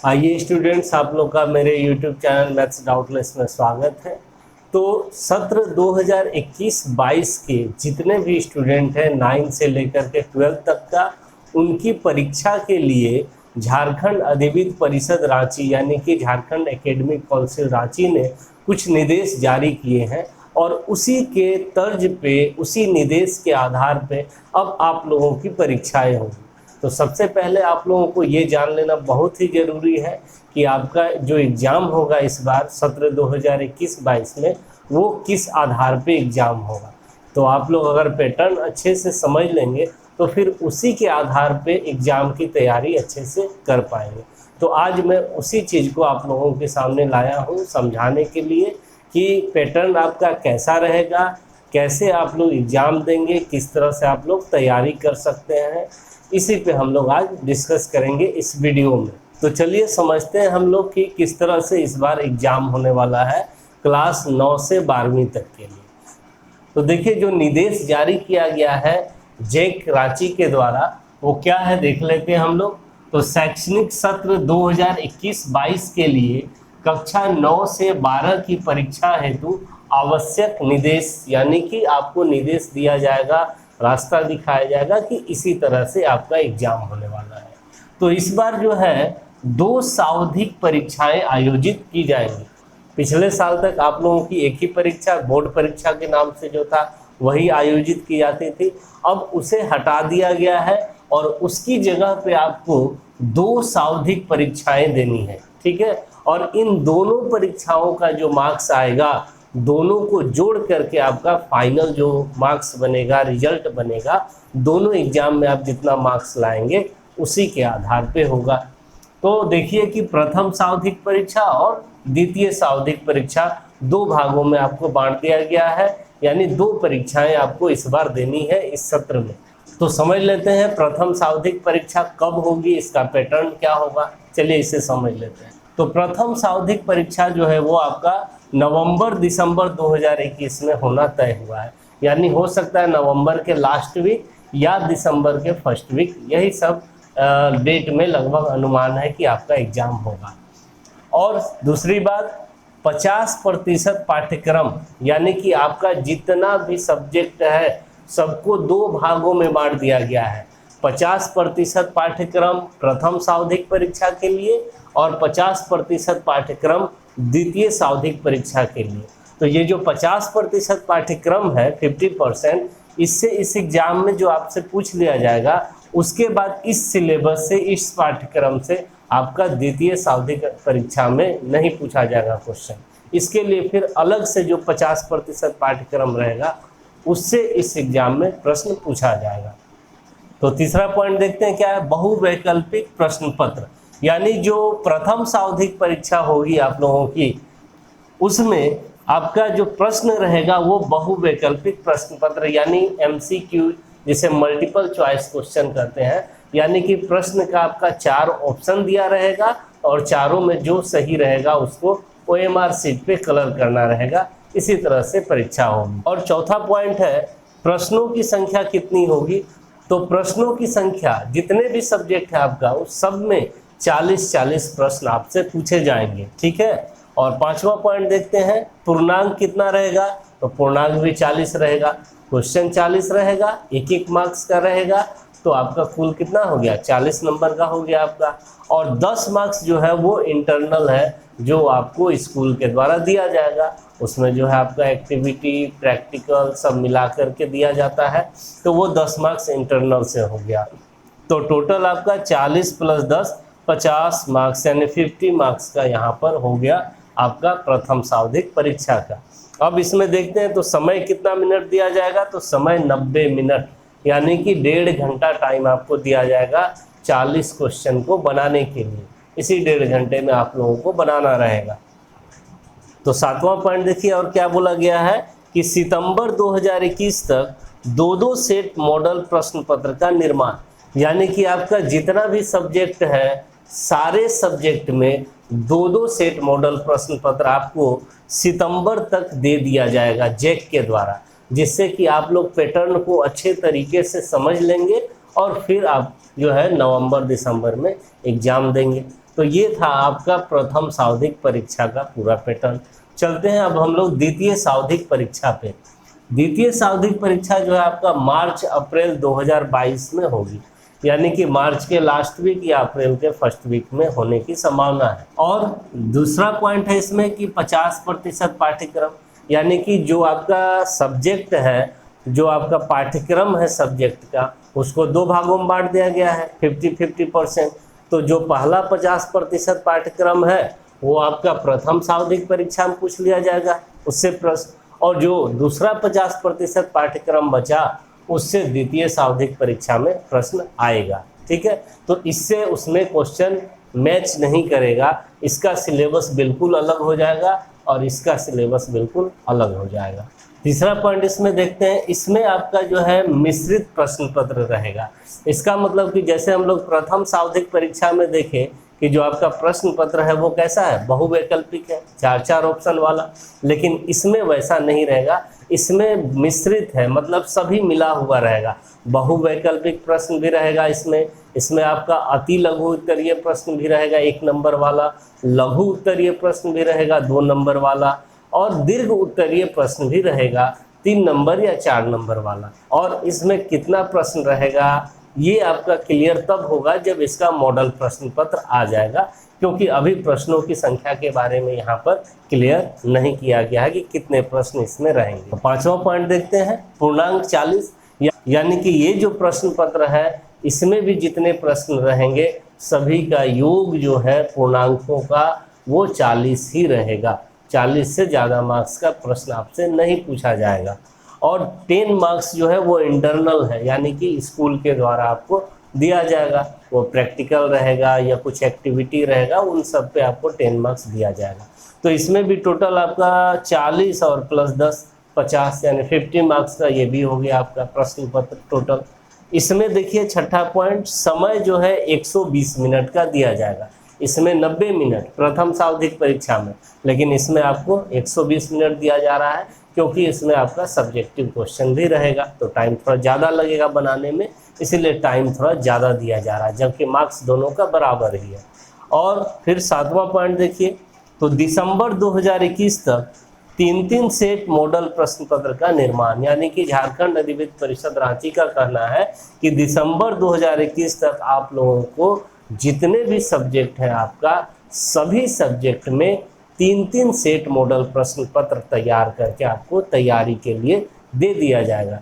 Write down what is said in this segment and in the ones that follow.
आइए स्टूडेंट्स, आप लोग का मेरे YouTube चैनल मैथ्स डाउटलेस में स्वागत है। तो सत्र 2021-22 के जितने भी स्टूडेंट हैं 9 से लेकर के 12 तक का, उनकी परीक्षा के लिए झारखंड अधिविद्य परिषद रांची यानी कि झारखंड एकेडमिक काउंसिल रांची ने कुछ निर्देश जारी किए हैं और उसी के तर्ज पे, उसी निर्देश के आधार पे अब आप लोगों की परीक्षाएं होंगी। तो सबसे पहले आप लोगों को ये जान लेना बहुत ही ज़रूरी है कि आपका जो एग्ज़ाम होगा इस बार सत्र 2021-22 में, वो किस आधार पे एग्ज़ाम होगा। तो आप लोग अगर पैटर्न अच्छे से समझ लेंगे तो फिर उसी के आधार पे एग्ज़ाम की तैयारी अच्छे से कर पाएंगे। तो आज मैं उसी चीज़ को आप लोगों के सामने लाया हूँ समझाने के लिए कि पैटर्न आपका कैसा रहेगा, कैसे आप लोग एग्ज़ाम देंगे, किस तरह से आप लोग तैयारी कर सकते हैं। इसी पे हम लोग आज डिस्कस करेंगे इस वीडियो में। तो चलिए समझते हैं हम लोग कि किस तरह से इस बार एग्ज़ाम होने वाला है क्लास 9 से 12वीं तक के लिए। तो देखिए, जो निर्देश जारी किया गया है जैक रांची के द्वारा, वो क्या है देख लेते हैं हम लोग। तो शैक्षणिक सत्र 2021-22 के लिए कक्षा 9 से 12 की परीक्षा हेतु आवश्यक निर्देश, यानी कि आपको निर्देश दिया जाएगा, रास्ता दिखाया जाएगा कि इसी तरह से आपका एग्जाम होने वाला है। तो इस बार जो है 2 सावधिक परीक्षाएं आयोजित की जाएंगी। पिछले साल तक आप लोगों की एक ही परीक्षा बोर्ड परीक्षा के नाम से जो था वही आयोजित की जाती थी, अब उसे हटा दिया गया है और उसकी जगह पे आपको 2 सावधिक परीक्षाएं देनी है, ठीक है। और इन दोनों परीक्षाओं का जो मार्क्स आएगा, दोनों को जोड़ करके आपका फाइनल जो मार्क्स बनेगा, रिजल्ट बनेगा, दोनों एग्जाम में आप जितना मार्क्स लाएंगे उसी के आधार पे होगा। तो देखिए कि प्रथम सावधिक परीक्षा और द्वितीय सावधिक परीक्षा 2 भागों में आपको बांट दिया गया है, यानी 2 परीक्षाएं आपको इस बार देनी है इस सत्र में। तो समझ लेते हैं प्रथम सावधिक परीक्षा कब होगी, इसका पैटर्न क्या होगा। चलिए इसे समझ लेते हैं। तो प्रथम सावधिक परीक्षा जो है वो आपका नवंबर-दिसंबर 2021 में होना तय हुआ है, यानी हो सकता है नवंबर के लास्ट वीक या दिसंबर के फर्स्ट वीक, यही सब डेट में लगभग अनुमान है कि आपका एग्जाम होगा। और दूसरी बात, 50% पाठ्यक्रम, यानी कि आपका जितना भी सब्जेक्ट है सबको 2 भागों में बांट दिया गया है। 50% पाठ्यक्रम प्रथम सावधिक परीक्षा के लिए और 50% पाठ्यक्रम द्वितीय सावधिक परीक्षा के लिए। तो ये जो 50% पाठ्यक्रम है 50%, इससे इस एग्जाम में जो आपसे पूछ लिया जाएगा, उसके बाद इस सिलेबस से, इस पाठ्यक्रम से आपका द्वितीय सावधिक परीक्षा में नहीं पूछा जाएगा क्वेश्चन। इसके लिए फिर अलग से जो 50% पाठ्यक्रम रहेगा उससे इस एग्जाम में प्रश्न पूछा जाएगा। तो तीसरा पॉइंट देखते हैं क्या है, बहुवैकल्पिक प्रश्न पत्र, यानी जो प्रथम सावधिक परीक्षा होगी आप लोगों की, उसमें आपका जो प्रश्न रहेगा वो बहुवैकल्पिक प्रश्न पत्र, यानी MCQ, जिसे मल्टीपल चॉइस क्वेश्चन कहते हैं, यानी कि प्रश्न का आपका 4 ऑप्शन दिया रहेगा और चारों में जो सही रहेगा उसको OMR शीट पे कलर करना रहेगा। इसी तरह से परीक्षा होगी। और चौथा पॉइंट है प्रश्नों की संख्या कितनी होगी। तो प्रश्नों की संख्या, जितने भी सब्जेक्ट है आपका, उस सब में 40-40 प्रश्न आपसे पूछे जाएंगे, ठीक है। और 5वां पॉइंट देखते हैं, पूर्णांक कितना रहेगा। तो पूर्णांक भी 40 रहेगा, क्वेश्चन 40 रहेगा, 1-1 मार्क्स का रहेगा, तो आपका कुल कितना हो गया, 40 नंबर का हो गया आपका। और 10 मार्क्स जो है वो इंटरनल है, जो आपको स्कूल के द्वारा दिया जाएगा। उसमें जो है आपका एक्टिविटी, प्रैक्टिकल सब मिला करके दिया जाता है, तो वो 10 मार्क्स इंटरनल से हो गया। तो टोटल आपका 40 + 10 50 मार्क्स, यानी 50 मार्क्स का यहाँ पर हो गया आपका प्रथम सावधिक परीक्षा का। अब इसमें देखते हैं तो समय कितना मिनट दिया जाएगा। तो समय 90 मिनट, यानी कि 1.5 घंटा टाइम आपको दिया जाएगा 40 क्वेश्चन को बनाने के लिए। इसी 1.5 घंटे में आप लोगों को बनाना रहेगा। तो 7वां पॉइंट देखिए, और क्या बोला गया है कि सितंबर 2021 तक 2-2 सेट मॉडल प्रश्न पत्र का निर्माण, यानी कि आपका जितना भी सब्जेक्ट है सारे सब्जेक्ट में 2-2 सेट मॉडल प्रश्न पत्र आपको सितंबर तक दे दिया जाएगा जैक के द्वारा, जिससे कि आप लोग पैटर्न को अच्छे तरीके से समझ लेंगे और फिर आप जो है नवंबर दिसंबर में एग्ज़ाम देंगे। तो ये था आपका प्रथम सावधिक परीक्षा का पूरा पैटर्न। चलते हैं अब हम लोग द्वितीय सावधिक परीक्षा पे। द्वितीय सावधिक परीक्षा जो है आपका मार्च अप्रैल 2022 में होगी, यानी कि मार्च के लास्ट वीक या अप्रैल के फर्स्ट वीक में होने की संभावना है। और दूसरा पॉइंट है इसमें कि 50% पाठ्यक्रम, यानी कि जो आपका सब्जेक्ट है, जो आपका पाठ्यक्रम है सब्जेक्ट का, उसको 2 भागों में बांट दिया गया है 50-50%। तो जो पहला 50% पाठ्यक्रम है वो आपका प्रथम सावधिक परीक्षा में पूछ लिया जाएगा, उससे प्रश्न, और जो दूसरा 50% पाठ्यक्रम बचा उससे द्वितीय सावधिक परीक्षा में प्रश्न आएगा। ठीक है, तो इससे उसमें क्वेश्चन मैच नहीं करेगा, इसका सिलेबस बिल्कुल अलग हो जाएगा और इसका सिलेबस बिल्कुल अलग हो जाएगा। तीसरा पॉइंट इसमें देखते हैं, इसमें आपका जो है मिश्रित प्रश्न पत्र रहेगा। इसका मतलब कि जैसे हम लोग प्रथम सावधिक परीक्षा में देखें कि जो आपका प्रश्न पत्र है वो कैसा है, बहुवैकल्पिक है, 4 ऑप्शन वाला, लेकिन इसमें वैसा नहीं रहेगा, इसमें मिश्रित है, मतलब सभी मिला हुआ रहेगा। बहुवैकल्पिक प्रश्न भी रहेगा इसमें आपका अति लघु उत्तरीय प्रश्न भी रहेगा 1 नंबर वाला, लघु उत्तरीय प्रश्न भी रहेगा 2 नंबर वाला, और दीर्घ उत्तरीय प्रश्न भी रहेगा 3 नंबर या 4 नंबर वाला। और इसमें कितना प्रश्न रहेगा ये आपका क्लियर तब होगा जब इसका मॉडल प्रश्न पत्र आ जाएगा, क्योंकि अभी प्रश्नों की संख्या के बारे में यहाँ पर क्लियर नहीं किया गया है कि कितने प्रश्न इसमें रहेंगे। 5वां पॉइंट देखते हैं, पूर्णांक 40, यानी कि ये जो प्रश्न पत्र है इसमें भी जितने प्रश्न रहेंगे सभी का योग जो है पूर्णांकों का वो 40 ही रहेगा। 40 से ज़्यादा मार्क्स का प्रश्न आपसे नहीं पूछा जाएगा। और 10 मार्क्स जो है वो इंटरनल है, यानी कि स्कूल के द्वारा आपको दिया जाएगा, वो प्रैक्टिकल रहेगा या कुछ एक्टिविटी रहेगा, उन सब पे आपको 10 मार्क्स दिया जाएगा। तो इसमें भी टोटल आपका 40 और प्लस 10 50 यानी 50 मार्क्स का ये भी हो गया आपका प्रश्न पत्र टोटल। इसमें देखिए छठा पॉइंट, समय जो है 120 मिनट का दिया जाएगा। इसमें 90 मिनट प्रथम सावधिक परीक्षा में, लेकिन इसमें आपको 120 मिनट दिया जा रहा है, क्योंकि इसमें आपका सब्जेक्टिव क्वेश्चन भी रहेगा, तो टाइम थोड़ा ज़्यादा लगेगा बनाने में, इसीलिए टाइम थोड़ा ज़्यादा दिया जा रहा है, जबकि मार्क्स दोनों का बराबर ही है। और फिर 7वां पॉइंट देखिए, तो दिसंबर 2021 तक 3 सेट मॉडल प्रश्न पत्र का निर्माण, यानी कि झारखंड अधिविद्य परिषद रांची का कहना है कि दिसंबर 2021 तक आप लोगों को जितने भी सब्जेक्ट हैं आपका, सभी सब्जेक्ट में 3 सेट मॉडल प्रश्न पत्र तैयार करके आपको तैयारी के लिए दे दिया जाएगा,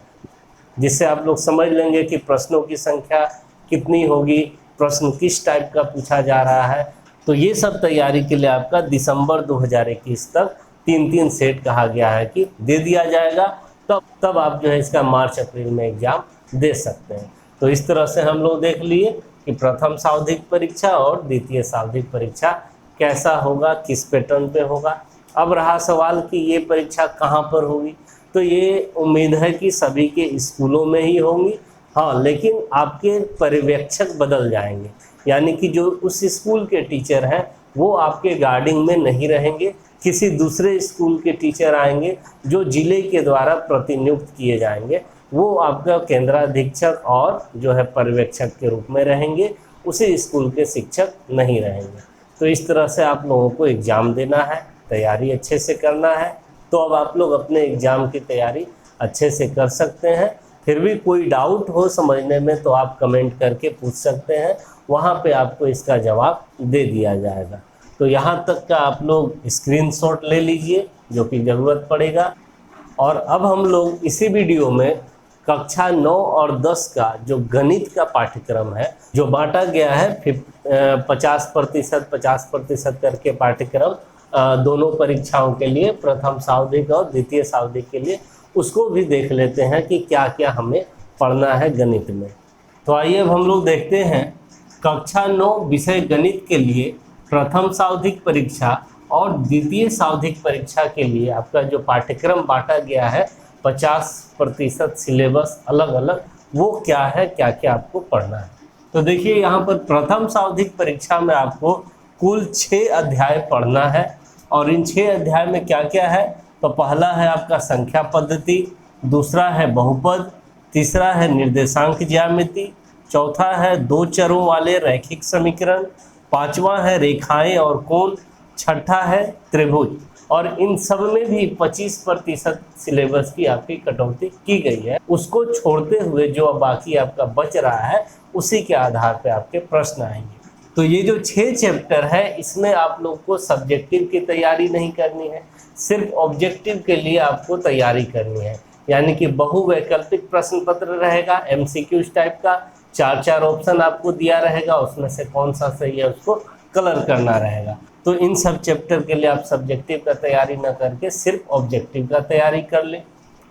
जिससे आप लोग समझ लेंगे कि प्रश्नों की संख्या कितनी होगी, प्रश्न किस टाइप का पूछा जा रहा है। तो ये सब तैयारी के लिए आपका दिसंबर 2021 तक 3 सेट कहा गया है कि दे दिया जाएगा, तब आप जो है इसका मार्च अप्रैल में एग्जाम दे सकते हैं। तो इस तरह से हम लोग देख लिए कि प्रथम सावधिक परीक्षा और द्वितीय सावधिक परीक्षा कैसा होगा, किस पैटर्न पे होगा। अब रहा सवाल कि ये परीक्षा कहाँ पर होगी, तो ये उम्मीद है कि सभी के स्कूलों में ही होंगी। हाँ, लेकिन आपके पर्यवेक्षक बदल जाएंगे, यानी कि जो उस स्कूल के टीचर हैं वो आपके गार्डिंग में नहीं रहेंगे, किसी दूसरे स्कूल के टीचर आएंगे जो जिले के द्वारा प्रतिनियुक्त किए जाएंगे, वो आपका केंद्राधीक्षक और जो है पर्यवेक्षक के रूप में रहेंगे, उसी स्कूल के शिक्षक नहीं रहेंगे। तो इस तरह से आप लोगों को एग्ज़ाम देना है, तैयारी अच्छे से करना है। तो अब आप लोग अपने एग्ज़ाम की तैयारी अच्छे से कर सकते हैं। फिर भी कोई डाउट हो समझने में तो आप कमेंट करके पूछ सकते हैं, वहाँ पे आपको इसका जवाब दे दिया जाएगा। तो यहाँ तक का आप लोग स्क्रीनशॉट ले लीजिए जो कि ज़रूरत पड़ेगा। और अब हम लोग इसी वीडियो में कक्षा 9 और 10 का जो गणित का पाठ्यक्रम है, जो बांटा गया है 50% करके पाठ्यक्रम दोनों परीक्षाओं के लिए, प्रथम सावधिक और द्वितीय सावधिक के लिए, उसको भी देख लेते हैं कि क्या क्या हमें पढ़ना है गणित में। तो आइए अब हम लोग देखते हैं कक्षा 9 विषय गणित के लिए प्रथम सावधिक परीक्षा और द्वितीय सावधिक परीक्षा के लिए आपका जो पाठ्यक्रम बांटा गया है 50% सिलेबस अलग अलग, वो क्या है, क्या क्या आपको पढ़ना है। तो देखिए यहाँ पर प्रथम सावधिक परीक्षा में आपको कुल 6 अध्याय पढ़ना है, और इन 6 अध्याय में क्या क्या है, तो पहला है आपका संख्या पद्धति, दूसरा है बहुपद, तीसरा है निर्देशांक ज्यामिति, चौथा है 2 चरों वाले रैखिक समीकरण, पांचवा है रेखाएं और कोण, छठा है त्रिभुज। और इन सब में भी 25% सिलेबस की आपकी कटौती की गई है। उसको छोड़ते हुए जो बाकी आपका बच रहा है उसी के आधार पे आपके प्रश्न आएंगे। तो ये जो 6 चैप्टर है इसमें आप लोग को सब्जेक्टिव की तैयारी नहीं करनी है, सिर्फ ऑब्जेक्टिव के लिए आपको तैयारी करनी है। यानी कि बहुवैकल्पिक प्रश्न पत्र रहेगा, MCQs टाइप का, 4 ऑप्शन आपको दिया रहेगा, उसमें से कौन सा सही है उसको कलर करना रहेगा। तो इन सब चैप्टर के लिए आप सब्जेक्टिव का तैयारी न करके सिर्फ ऑब्जेक्टिव का तैयारी कर लें।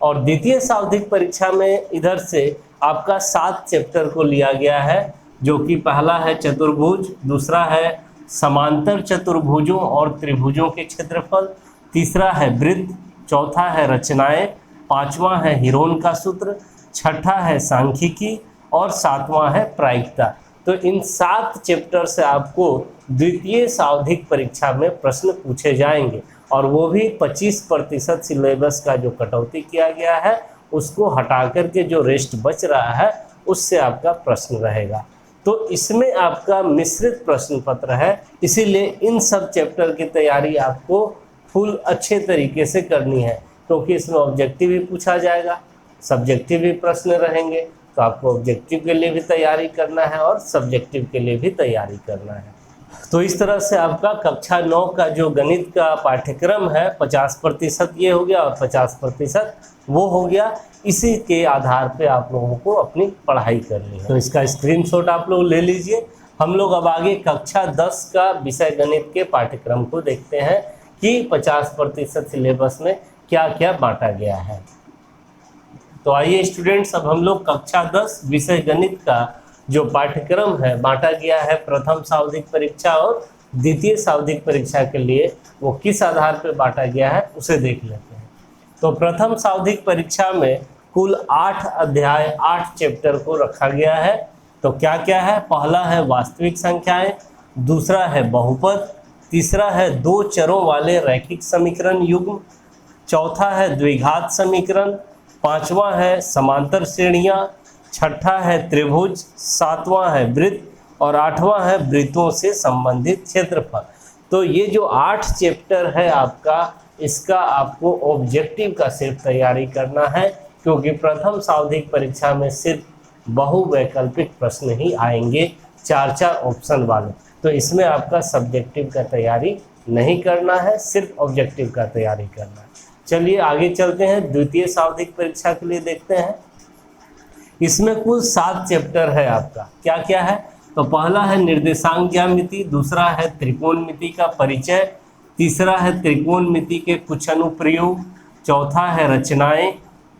और द्वितीय सावधिक परीक्षा में इधर से आपका 7 चैप्टर को लिया गया है, जो कि पहला है चतुर्भुज, दूसरा है समांतर चतुर्भुजों और त्रिभुजों के क्षेत्रफल, तीसरा है वृत्त, चौथा है रचनाएं, पांचवा है हिरोन का सूत्र, छठा है सांख्यिकी और सातवां है प्रायिकता। तो इन 7 चैप्टर से आपको द्वितीय सावधिक परीक्षा में प्रश्न पूछे जाएंगे, और वो भी 25% सिलेबस का जो कटौती किया गया है उसको हटा करके जो रेस्ट बच रहा है उससे आपका प्रश्न रहेगा। तो इसमें आपका मिश्रित प्रश्न पत्र है, इसीलिए इन सब चैप्टर की तैयारी आपको फुल अच्छे तरीके से करनी है, क्योंकि इसमें ऑब्जेक्टिव भी पूछा जाएगा, सब्जेक्टिव भी प्रश्न रहेंगे। तो आपको ऑब्जेक्टिव के लिए भी तैयारी करना है और सब्जेक्टिव के लिए भी तैयारी करना है। तो इस तरह से आपका कक्षा 9 का जो गणित का पाठ्यक्रम है 50% ये हो गया और 50% वो हो गया। इसी के आधार पे आप लोगों को अपनी पढ़ाई करनी है। तो इसका स्क्रीनशॉट आप लोग ले लीजिए। हम लोग अब आगे कक्षा 10 का विषय गणित के पाठ्यक्रम को देखते हैं कि 50% सिलेबस में क्या क्या बांटा गया है। तो आइए स्टूडेंट्स, अब हम लोग कक्षा 10 विषय गणित का जो पाठ्यक्रम है बांटा गया है प्रथम सावधिक परीक्षा और द्वितीय सावधिक परीक्षा के लिए, वो किस आधार पर बांटा गया है उसे देख लेते हैं। तो प्रथम सावधिक परीक्षा में कुल 8 अध्याय 8 चैप्टर को रखा गया है। तो क्या क्या है? पहला है वास्तविक संख्याएं, दूसरा है बहुपद, तीसरा है 2 चरों वाले रैखिक समीकरण युग्म, चौथा है द्विघात समीकरण, पांचवा है समांतर श्रेणियां, छठा है त्रिभुज, सातवां है वृत्त और आठवां है वृत्तों से संबंधित क्षेत्रफल। तो ये जो 8 चैप्टर है आपका, इसका आपको ऑब्जेक्टिव का सिर्फ तैयारी करना है, क्योंकि प्रथम सावधिक परीक्षा में सिर्फ बहुवैकल्पिक प्रश्न ही आएंगे 4 ऑप्शन वाले। तो इसमें आपका सब्जेक्टिव का तैयारी नहीं करना है, सिर्फ ऑब्जेक्टिव का तैयारी करना है। चलिए आगे चलते हैं, द्वितीय सावधिक परीक्षा के लिए देखते हैं। इसमें कुल 7 चैप्टर है आपका। क्या क्या है? तो पहला है निर्देशांक ज्यामिति, दूसरा है त्रिकोणमिति का परिचय, तीसरा है त्रिकोणमिति के कुछ अनुप्रयोग, चौथा है रचनाएं,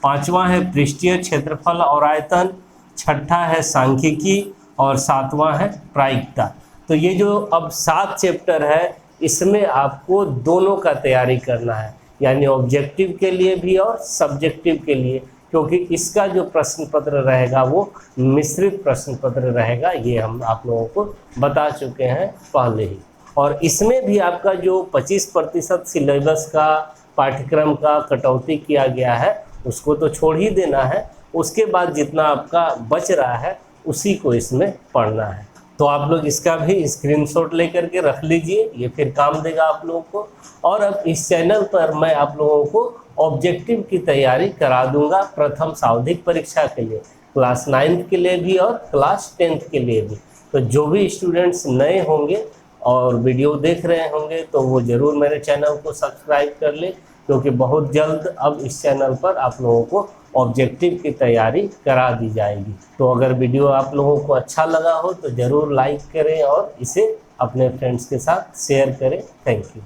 पांचवा है पृष्ठीय क्षेत्रफल और आयतन, छठा है सांख्यिकी और सातवां है प्रायिकता। तो ये जो अब 7 चैप्टर है इसमें आपको दोनों का तैयारी करना है, यानी ऑब्जेक्टिव के लिए भी और सब्जेक्टिव के लिए, क्योंकि इसका जो प्रश्न पत्र रहेगा वो मिश्रित प्रश्न पत्र रहेगा, ये हम आप लोगों को बता चुके हैं पहले ही। और इसमें भी आपका जो 25% सिलेबस का पाठ्यक्रम का कटौती किया गया है उसको तो छोड़ ही देना है, उसके बाद जितना आपका बच रहा है उसी को इसमें पढ़ना है। तो आप लोग इसका भी स्क्रीनशॉट लेकर के रख लीजिए, ये फिर काम देगा आप लोगों को। और अब इस चैनल पर मैं आप लोगों को ऑब्जेक्टिव की तैयारी करा दूंगा प्रथम सावधिक परीक्षा के लिए, क्लास 9 के लिए भी और क्लास 10 के लिए भी। तो जो भी स्टूडेंट्स नए होंगे और वीडियो देख रहे होंगे तो वो ज़रूर मेरे चैनल को सब्सक्राइब कर ले, क्योंकि बहुत जल्द अब इस चैनल पर आप लोगों को ऑब्जेक्टिव की तैयारी करा दी जाएगी। तो अगर वीडियो आप लोगों को अच्छा लगा हो तो ज़रूर लाइक करें और इसे अपने फ्रेंड्स के साथ शेयर करें। Thank you.